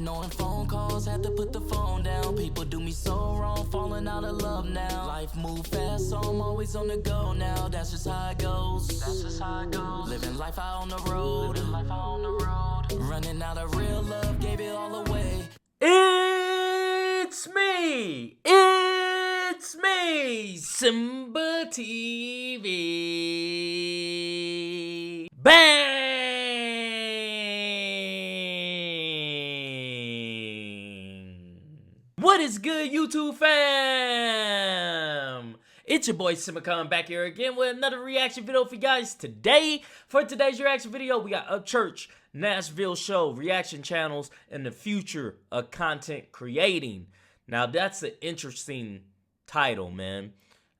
ignoring phone calls, had to put the phone down. People do me so wrong, falling out of love now. Life move fast, so I'm always on the go now. That's just how it goes. That's just how it goes. Living life out on the road. Living life out on the road. Running out of real love, gave it all away. It's me, SimbaTv. Bang! What is good, YouTube fam? It's your boy Simba coming back here again with another reaction video for you guys today. For today's reaction video, we got Upchurch, Nashville Show, reaction channels, and the future of content creating. Now, that's an interesting title, man.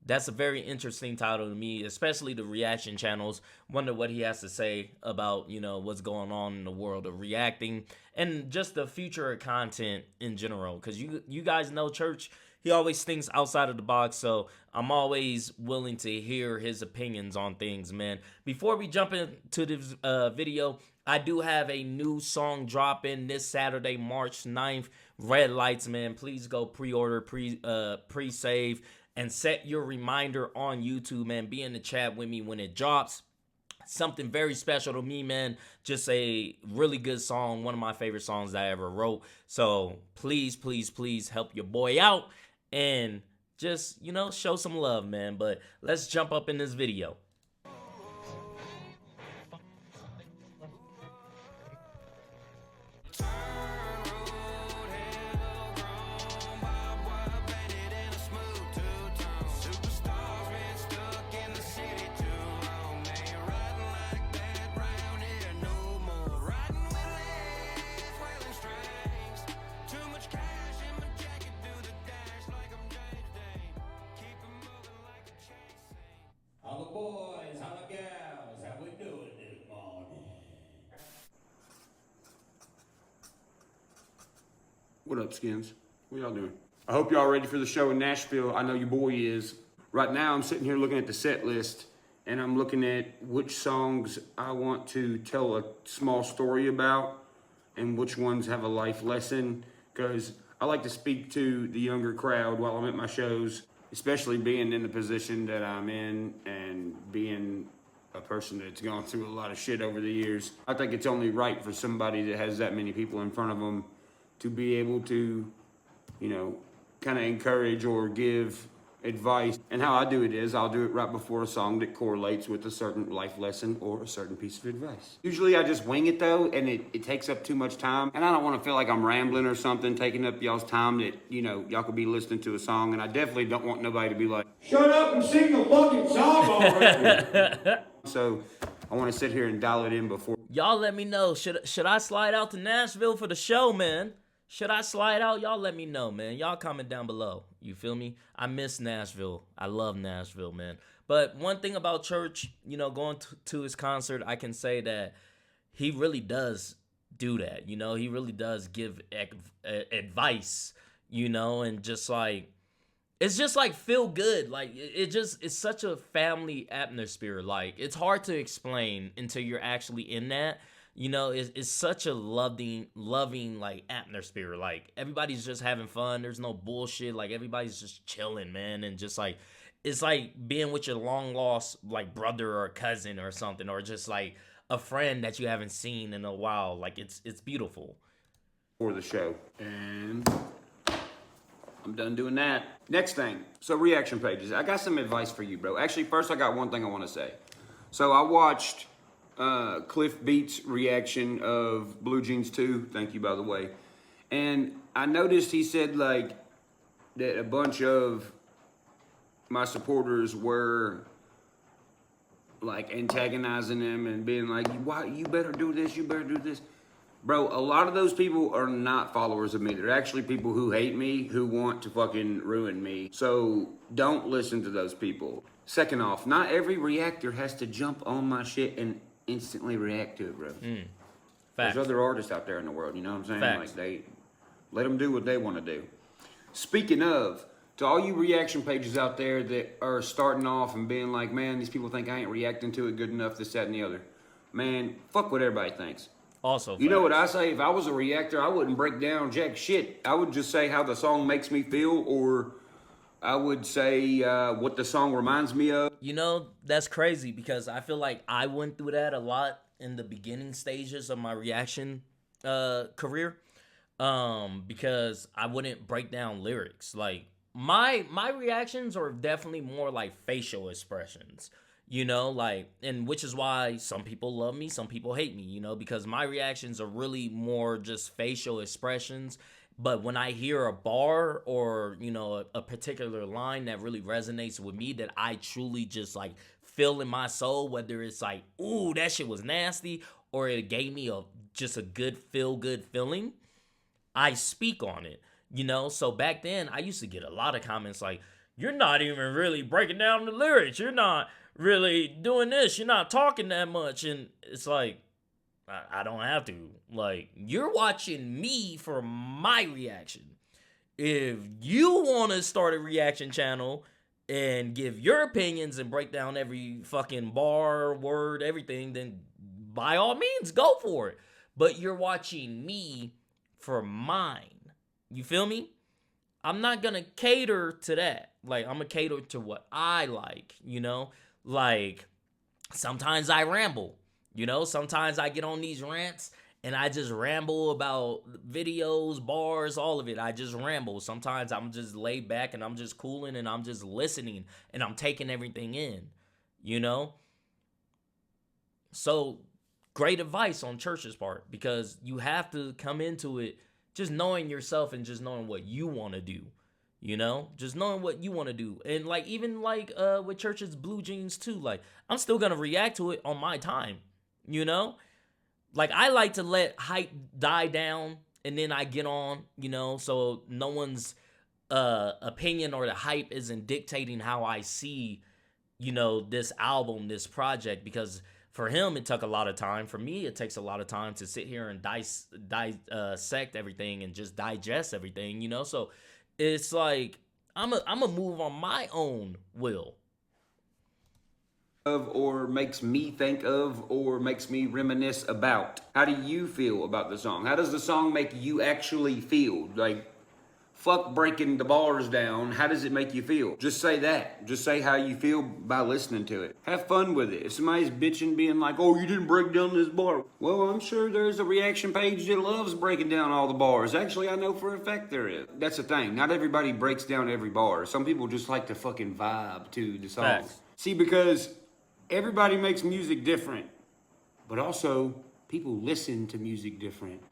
That's a very interesting title to me, especially the reaction channels. Wonder what he has to say about, you know, what's going on in the world of reacting and just the future of content in general. Because you guys know Church, he always thinks outside of the box, so I'm always willing to hear his opinions on things, man. Before we jump into this video, I do have a new song dropping this Saturday, March 9th. Red Lights, man. Please go pre-order, pre-save, and set your reminder on YouTube, man. Be in the chat with me when it drops. Something very special to me, man. Just a really good song. One of my favorite songs that I ever wrote. So please, please, please help your boy out and just, you know, show some love, man. But let's jump up in this video. How the boys, how the gals, how we doing this morning? What up, Skins? What y'all doing? I hope y'all ready for the show in Nashville. I know your boy is. Right now, I'm sitting here looking at the set list, and I'm looking at which songs I want to tell a small story about and which ones have a life lesson, because I like to speak to the younger crowd while I'm at my shows, especially being in the position that I'm in and being a person that's gone through a lot of shit over the years. I think it's only right for somebody that has that many people in front of them to be able to, you know, kind of encourage or give advice. And how I do it is I'll do it right before a song that correlates with a certain life lesson or a certain piece of advice. Usually I just wing it though, and it takes up too much time. And I don't want to feel like I'm rambling or something, taking up y'all's time that, you know, y'all could be listening to a song. And I definitely don't want nobody to be like, shut up and sing the fucking song already. So I want to sit here and dial it in before. Y'all let me know. Should I slide out to Nashville for the show, man? Should I slide out? Y'all let me know, man. Y'all comment down below. You feel me? I miss Nashville. I love Nashville, man. But one thing about Church, you know, going to his concert, I can say that he really does do that. You know, he really does give advice, you know, and just like, it's just like feel good. Like it's such a family atmosphere. Like it's hard to explain until you're actually in that. You know, it's such a loving like atmosphere. Like everybody's just having fun. There's no bullshit. Like everybody's just chilling, man, and just like it's like being with your long lost like brother or cousin or something, or just like a friend that you haven't seen in a while. Like it's beautiful. For the show, and I'm done doing that. Next thing, so reaction pages. I got some advice for you, bro. Actually, first I got one thing I want to say. So I watched Cliff Beats' reaction of Blue Jeans 2. Thank you, by the way. And I noticed he said like that a bunch of my supporters were like antagonizing him and being like, "Why you better do this? You better do this." Bro, a lot of those people are not followers of me. They're actually people who hate me, who want to fucking ruin me. So don't listen to those people. Second off, not every reactor has to jump on my shit and instantly react to it, bro. There's other artists out there in the world, you know what I'm saying? Facts. Like let them do what they want to do. Speaking of, to all you reaction pages out there that are starting off and being like, man, these people think I ain't reacting to it good enough, this, that, and the other. Man, fuck what everybody thinks. Also, You know what facts. I say? If I was a reactor, I wouldn't break down jack shit. I would just say how the song makes me feel, or I would say what the song reminds me of. You know, that's crazy because I feel like I went through that a lot in the beginning stages of my reaction career. Because I wouldn't break down lyrics. Like my reactions are definitely more like facial expressions. You know, like, and which is why some people love me, some people hate me, you know, because my reactions are really more just facial expressions. But when I hear a bar or, you know, a particular line that really resonates with me, that I truly just like feel in my soul, whether it's like, ooh, that shit was nasty, or it gave me just a good feeling, I speak on it, you know? So back then, I used to get a lot of comments like, you're not even really breaking down the lyrics. You're not really doing this. You're not talking that much. And it's like, I don't have to. Like, you're watching me for my reaction. If you want to start a reaction channel and give your opinions and break down every fucking bar, word, everything, then by all means, go for it. But you're watching me for mine. You feel me? I'm not gonna cater to that. Like, I'm gonna cater to what I like, you know? Like, sometimes I ramble, you know? Sometimes I get on these rants and I just ramble about videos, bars, all of it. I just ramble. Sometimes I'm just laid back and I'm just cooling and I'm just listening and I'm taking everything in, you know? So, great advice on Church's part, because you have to come into it just knowing yourself and just knowing what you want to do, you know, just knowing what you want to do. And like, even like with Church's Blue Jeans too, like, I'm still gonna react to it on my time, you know. Like, I like to let hype die down and then I get on, you know, so no one's opinion or the hype isn't dictating how I see, you know, this album, this project. Because for him, it took a lot of time. For me, it takes a lot of time to sit here and dissect everything and just digest everything, you know? So it's like, I'm a move on my own will. Of, or makes me think of, or makes me reminisce about. How do you feel about the song? How does the song make you actually feel? Like, fuck breaking the bars down. How does it make you feel? Just say that. Just say how you feel by listening to it. Have fun with it. If somebody's bitching, being like, oh, you didn't break down this bar. Well, I'm sure there's a reaction page that loves breaking down all the bars. Actually, I know for a fact there is. That's the thing. Not everybody breaks down every bar. Some people just like to fucking vibe to the song. Facts. See, because everybody makes music different, but also people listen to music different.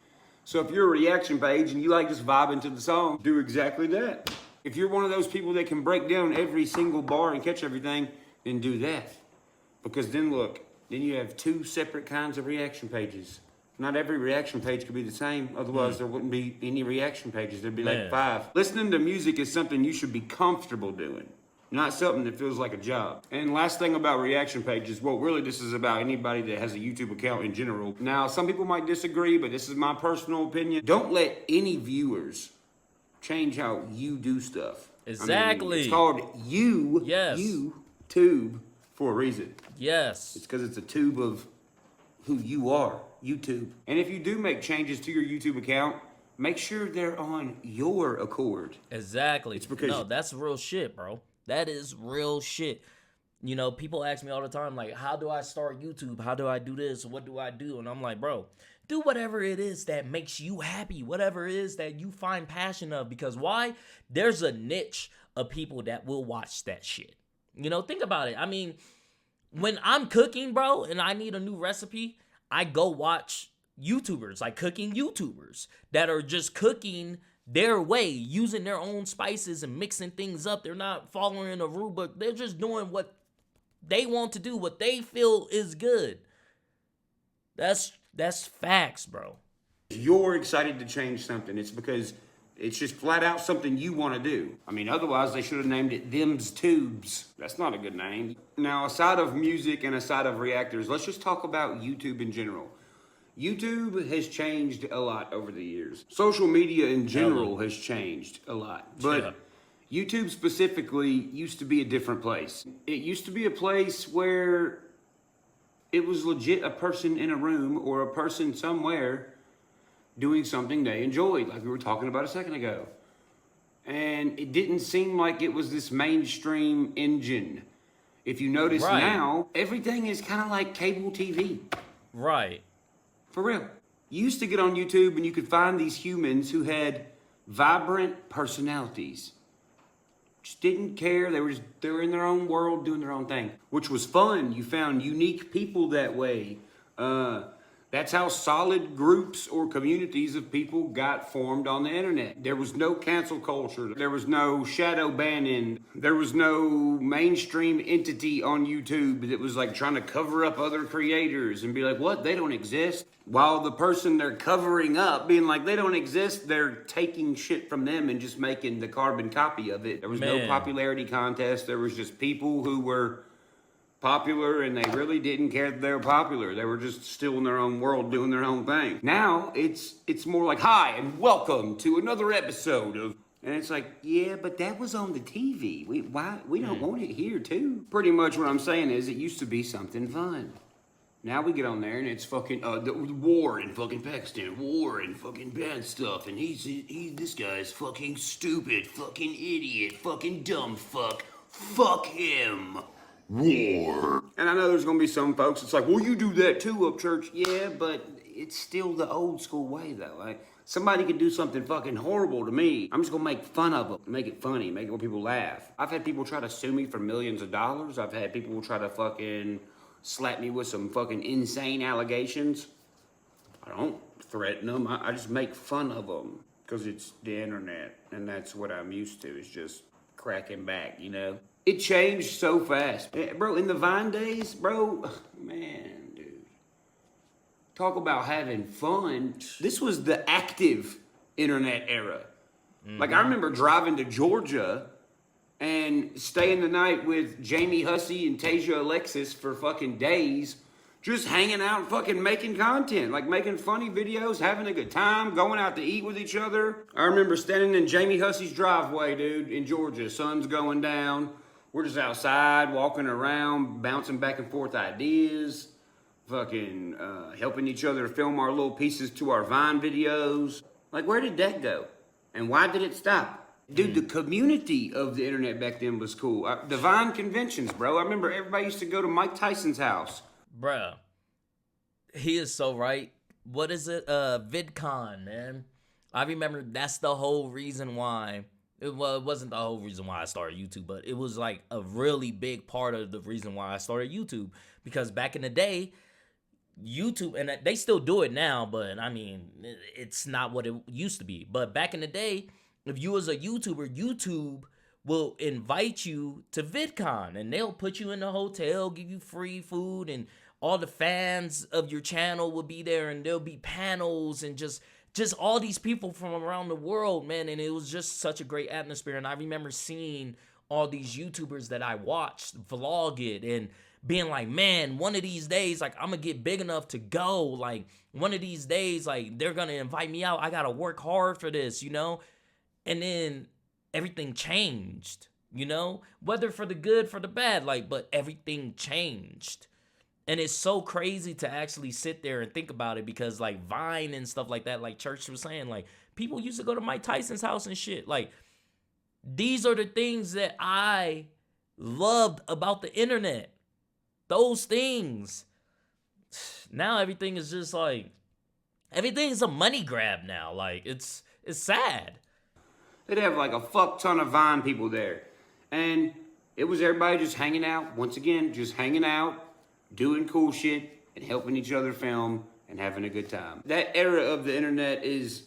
So if you're a reaction page and you like just vibing to the song, do exactly that. If you're one of those people that can break down every single bar and catch everything, then do that. Because then look, then you have two separate kinds of reaction pages. Not every reaction page could be the same, otherwise there wouldn't be any reaction pages. There'd be like 5. Listening to music is something you should be comfortable doing, not something that feels like a job. And last thing about reaction pages, well, really this is about anybody that has a YouTube account in general. Now, some people might disagree, but this is my personal opinion. Don't let any viewers change how you do stuff. Exactly. I mean, it's called YouTube for a reason. Yes. It's because it's a tube of who you are, YouTube. And if you do make changes to your YouTube account, make sure they're on your accord. Exactly. It's because no, that's real shit, bro. That is real shit. You know, people ask me all the time, like, how do I start YouTube? How do I do this? What do I do? And I'm like, bro, do whatever it is that makes you happy, whatever it is that you find passion of. Because why? There's a niche of people that will watch that shit. You know, think about it. I mean, when I'm cooking, bro, and I need a new recipe, I go watch YouTubers, like cooking YouTubers that are just cooking their way, using their own spices and mixing things up. They're not following a rule book. They're just doing what they want to do, what they feel is good. That's facts, bro. You're excited to change something. It's because it's just flat out something you want to do. I mean, otherwise they should have named it Them's Tubes. That's not a good name. Now, aside of music and aside of reactors, let's just talk about YouTube in general. YouTube has changed a lot over the years. Social media in general has changed a lot. But YouTube specifically used to be a different place. It used to be a place where It was legit a person in a room or a person somewhere doing something they enjoyed, like we were talking about a second ago. And it didn't seem like it was this mainstream engine. If you notice now, everything is kind of like cable TV. Right. For real. You used to get on YouTube and you could find these humans who had vibrant personalities. Just didn't care. They were in their own world doing their own thing, which was fun. You found unique people that way. That's how solid groups or communities of people got formed on the internet. There was no cancel culture. There was no shadow banning. There was no mainstream entity on YouTube that was like trying to cover up other creators and be like, what? They don't exist. While the person they're covering up being like, they don't exist, they're taking shit from them and just making the carbon copy of it. There was no popularity contest. There was just people who were popular and they really didn't care that they were popular. They were just still in their own world doing their own thing. Now it's more like, hi and welcome to another episode of, and it's like, yeah, but that was on the TV. We don't want it here too. Pretty much what I'm saying is it used to be something fun. Now we get on there and it's fucking the war in fucking Pakistan, war and fucking bad stuff, and this guy's fucking stupid, fucking idiot, fucking dumb fuck him. War. And I know there's gonna be some folks, it's like, well, you do that too, Upchurch. Yeah, but it's still the old school way though. Like, somebody could do something fucking horrible to me, I'm just gonna make fun of them, make it funny, make it where people laugh. I've had people try to sue me for millions of dollars. I've had people try to fucking slap me with some fucking insane allegations. I don't threaten them, I just make fun of them because it's the internet and that's what I'm used to, is just cracking back, you know? It changed so fast. Bro, in the Vine days, bro, man, dude. Talk about having fun. This was the active internet era. Like, I remember driving to Georgia and staying the night with Jamie Hussey and Tasia Alexis for fucking days, just hanging out and fucking making content, like making funny videos, having a good time, going out to eat with each other. I remember standing in Jamie Hussey's driveway, dude, in Georgia. Sun's going down. We're just outside, walking around, bouncing back and forth ideas, fucking helping each other film our little pieces to our Vine videos. Like, where did that go? And why did it stop? Dude, the community of the internet back then was cool. The Vine conventions, bro. I remember everybody used to go to Mike Tyson's house. Bruh, he is so right. What is it? VidCon, man. I remember that's the whole reason why. It wasn't the whole reason why I started YouTube, but it was like a really big part of the reason why I started YouTube. Because back in the day, YouTube, and they still do it now, but I mean, it's not what it used to be. But back in the day, if you was a YouTuber, YouTube will invite you to VidCon, and they'll put you in a hotel, give you free food, and all the fans of your channel will be there, and there'll be panels and just all these people from around the world, man, and it was just such a great atmosphere. And I remember seeing all these YouTubers that I watched vlog it and being like, man, one of these days, like, I'm gonna get big enough to go. Like, one of these days, like, they're gonna invite me out. I gotta work hard for this, you know? And then everything changed, you know? Whether for the good, for the bad, like, but everything changed. And it's so crazy to actually sit there and think about it, because like Vine and stuff like that, like Church was saying, like, people used to go to Mike Tyson's house and shit. Like, these are the things that I loved about the internet. Those things. Now everything is just like, everything is a money grab now. Like, it's sad. They'd have like a fuck ton of Vine people there. And it was everybody just hanging out. Once again, just hanging out, doing cool shit, and helping each other film and having a good time. That era of the internet is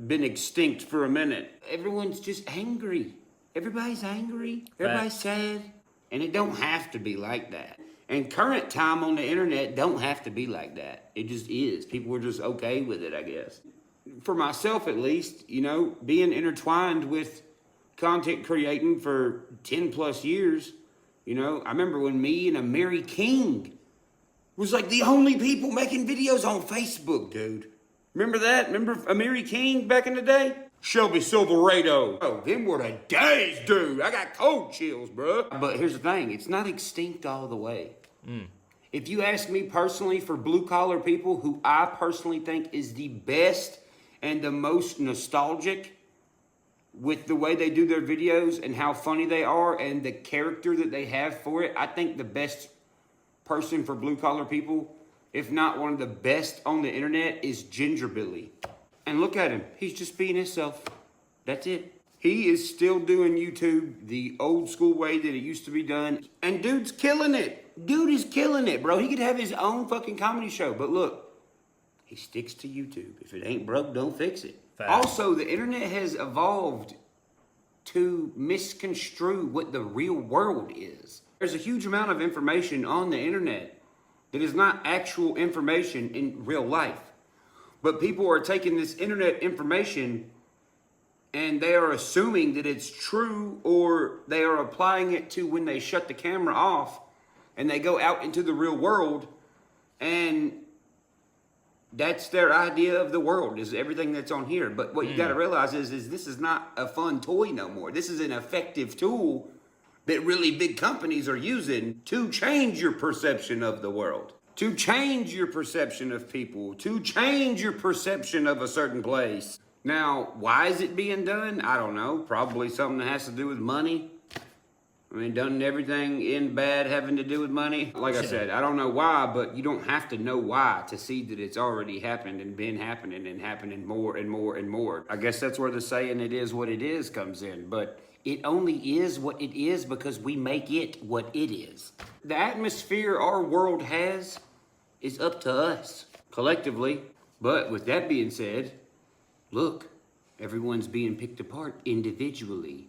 been extinct for a minute. Everyone's just angry. Everybody's angry. Everybody's sad. And it don't have to be like that. And current time on the internet don't have to be like that. It just is. People are just okay with it, I guess. For myself, at least, you know, being intertwined with content creating for 10 plus years, you know, I remember when me and Mary King was like the only people making videos on Facebook, dude. Remember that? Remember Mary King back in the day? Shelby Silverado. Oh, them were the days, dude. I got cold chills, bro. But here's the thing. It's not extinct all the way. If you ask me personally, for blue collar people, who I personally think is the best and the most nostalgic with the way they do their videos and how funny they are and the character that they have for it, I think the best person for blue collar people, if not one of the best on the internet, is Ginger Billy. And look at him. He's just being himself. That's it. He is still doing YouTube the old school way that it used to be done. And dude's killing it. Dude is killing it, bro. He could have his own fucking comedy show. But look, he sticks to YouTube. If it ain't broke, don't fix it. Fact. Also, the internet has evolved to misconstrue what the real world is. There's a huge amount of information on the internet that is not actual information in real life. But people are taking this internet information and they are assuming that it's true, or they are applying it to when they shut the camera off and they go out into the real world, and that's their idea of the world, is everything that's on here. But what you got to realize is this is not a fun toy no more. This is an effective tool that really big companies are using to change your perception of the world, to change your perception of people, to change your perception of a certain place. Now, why is it being done? I don't know. Probably something that has to do with money. I mean, doesn't everything end bad having to do with money? Like I said, I don't know why, but you don't have to know why to see that it's already happened and been happening and happening more and more and more. I guess that's where the saying "it is what it is" comes in. But it only is what it is because we make it what it is. The atmosphere our world has is up to us collectively. But with that being said, look, everyone's being picked apart individually.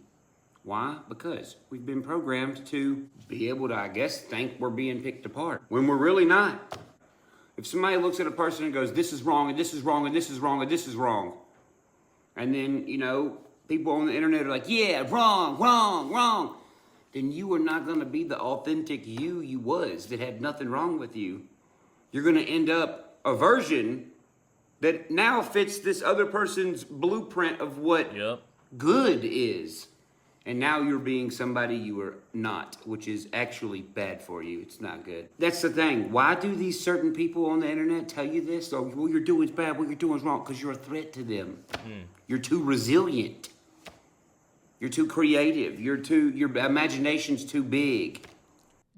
Why? Because we've been programmed to be able to, I guess, think we're being picked apart when we're really not. If somebody looks at a person and goes, this is wrong, and this is wrong, and this is wrong, and this is wrong, and then, you know, people on the internet are like, yeah, wrong, wrong, wrong, then you are not going to be the authentic you was that had nothing wrong with you. You're going to end up a version that now fits this other person's blueprint of what good is. And now you're being somebody you are not, which is actually bad for you. It's not good. That's the thing. Why do these certain people on the internet tell you this? Or what you're doing is bad, what you're doing is wrong, because you're a threat to them. You're too resilient. You're too creative. Your imagination's too big.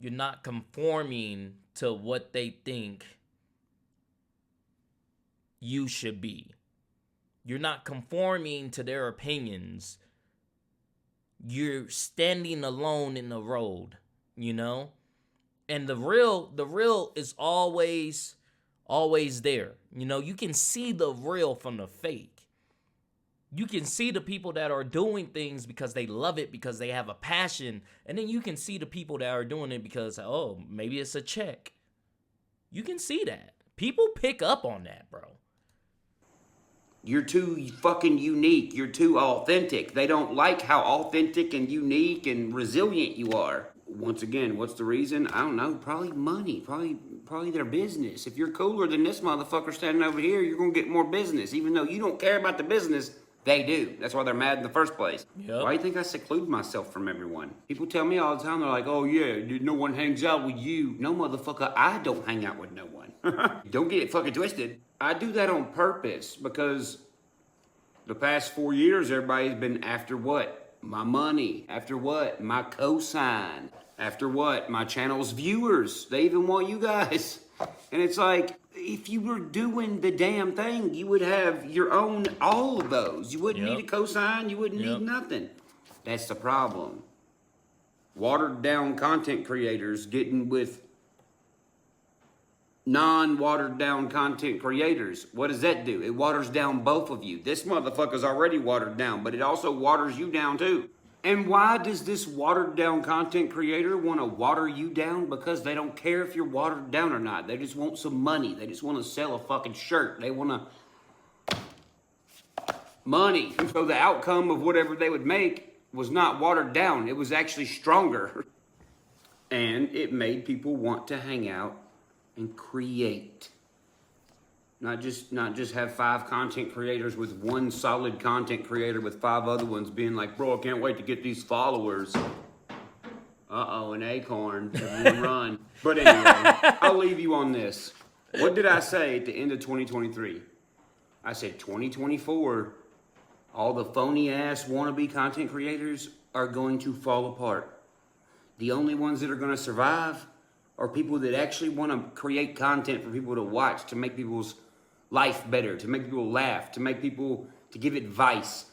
You're not conforming to what they think you should be. You're not conforming to their opinions. You're standing alone in the road, you know? And the real is always there. You know, you can see the real from the fake. You can see the people that are doing things because they love it, because they have a passion. And then you can see the people that are doing it because, oh, maybe it's a check. You can see that. People pick up on that, bro. You're too fucking unique. You're too authentic. They don't like how authentic and unique and resilient you are. Once again, what's the reason? I don't know. Probably money. Probably their business. If you're cooler than this motherfucker standing over here, you're going to get more business. Even though you don't care about the business, they do. That's why they're mad in the first place. Yep. Why do you think I seclude myself from everyone? People tell me all the time, they're like, oh yeah, no one hangs out with you. No, motherfucker, I don't hang out with no one. Don't get it fucking twisted. I do that on purpose because the past 4 years, everybody's been after what? My money. After what? My cosign. After what? My channel's viewers. They even want you guys. And it's like, if you were doing the damn thing, you would have your own, all of those. You wouldn't need a cosign. You wouldn't need nothing. That's the problem. Watered down content creators getting with non-watered down content creators. What does that do? It waters down both of you. This motherfucker's already watered down, but it also waters you down too. And why does this watered down content creator want to water you down? Because they don't care if you're watered down or not. They just want some money. They just want to sell a fucking shirt. They want to money. So the outcome of whatever they would make was not watered down. It was actually stronger. And it made people want to hang out and create. Not just have 5 content creators with one solid content creator with 5 other ones being like, bro, I can't wait to get these followers. Uh-oh, an acorn. Everyone run. But anyway, I'll leave you on this. What did I say at the end of 2023? I said 2024, all the phony-ass wannabe content creators are going to fall apart. The only ones that are going to survive are people that actually want to create content for people to watch, to make people's life better, to make people laugh, to make people, to give advice.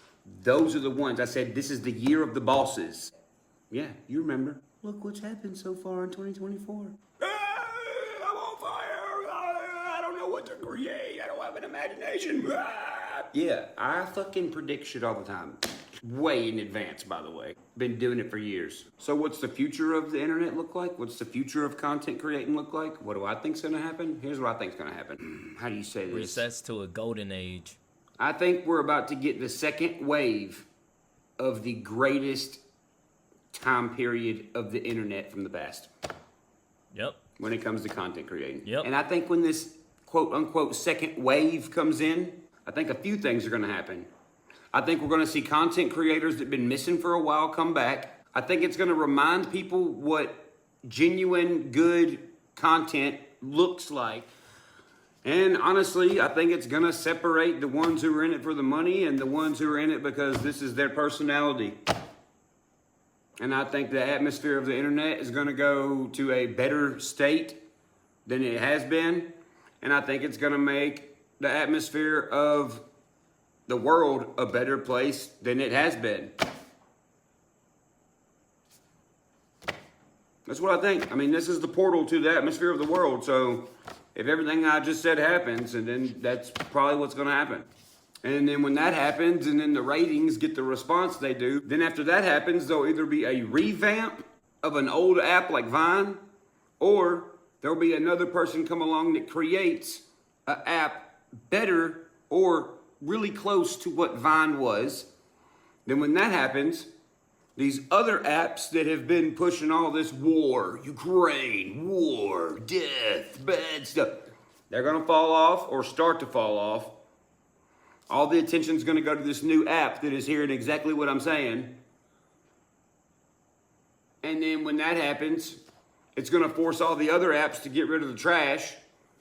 Those are the ones. I said, this is the year of the bosses. Yeah, you remember. Look what's happened so far in 2024. I'm on fire. I don't know what to create. I don't have an imagination. Yeah, I fucking predict shit all the time. Way in advance, by the way. Been doing it for years. So what's the future of the internet look like? What's the future of content creating look like? What do I think's gonna happen? Here's what I think's gonna happen. How do you say this? Recess to a golden age. I think we're about to get the second wave of the greatest time period of the internet from the past. Yep. When it comes to content creating. Yep. And I think when this quote unquote second wave comes in, I think a few things are gonna happen. I think we're gonna see content creators that have been missing for a while come back. I think it's gonna remind people what genuine, good content looks like. And honestly, I think it's gonna separate the ones who are in it for the money and the ones who are in it because this is their personality. And I think the atmosphere of the internet is gonna go to a better state than it has been. And I think it's gonna make the atmosphere of the world a better place than it has been. That's what I think. I mean, this is the portal to the atmosphere of the world. So if everything I just said happens, and then that's probably what's gonna happen. And then when that happens, and then the ratings get the response they do, then after that happens, there'll either be a revamp of an old app like Vine, or there'll be another person come along that creates an app better or really close to what Vine was. Then when that happens, these other apps that have been pushing all this war, Ukraine, war, death, bad stuff, they're gonna fall off or start to fall off. All the attention's gonna go to this new app that is hearing exactly what I'm saying. And then when that happens, it's gonna force all the other apps to get rid of the trash.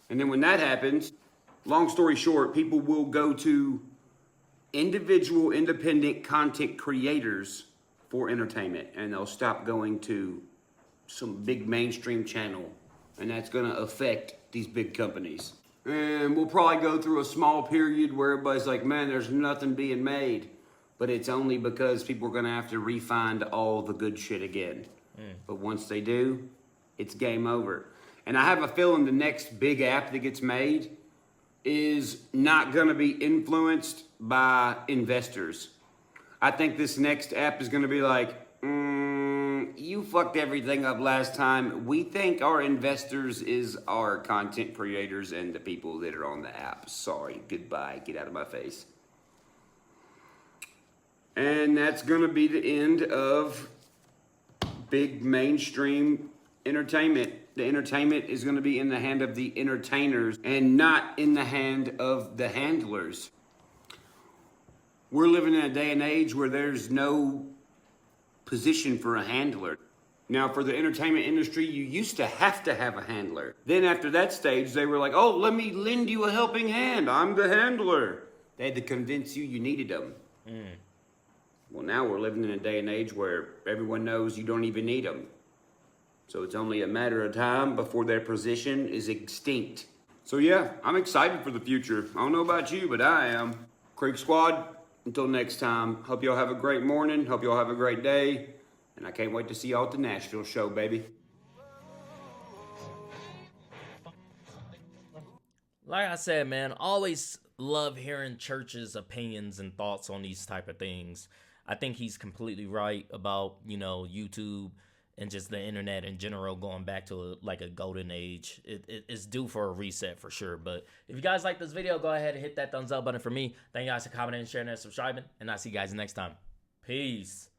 And then when that happens, long story short, people will go to individual independent content creators for entertainment, and they'll stop going to some big mainstream channel, and that's gonna affect these big companies. And we'll probably go through a small period where everybody's like, man, there's nothing being made, but it's only because people are gonna have to re-find all the good shit again. But once they do, it's game over. And I have a feeling the next big app that gets made is not gonna be influenced by investors. I think this next app is gonna be like, you fucked everything up last time. We think our investors is our content creators and the people that are on the app. Sorry, goodbye, get out of my face. And that's gonna be the end of big mainstream entertainment. The entertainment is gonna be in the hand of the entertainers and not in the hand of the handlers. We're living in a day and age where there's no position for a handler. Now, for the entertainment industry, you used to have a handler. Then after that stage, they were like, oh, let me lend you a helping hand. I'm the handler. They had to convince you you needed them. Well, now we're living in a day and age where everyone knows you don't even need them. So it's only a matter of time before their position is extinct. So yeah, I'm excited for the future. I don't know about you, but I am. Creek Squad, until next time, hope y'all have a great morning. Hope y'all have a great day. And I can't wait to see y'all at the Nashville Show, baby. Like I said, man, always love hearing Church's opinions and thoughts on these type of things. I think he's completely right about, you know, YouTube and just the internet in general going back to a golden age. It's due for a reset for sure. But if you guys like this video, go ahead and hit that thumbs up button for me. Thank you guys for commenting, sharing, and subscribing. And I'll see you guys next time. Peace.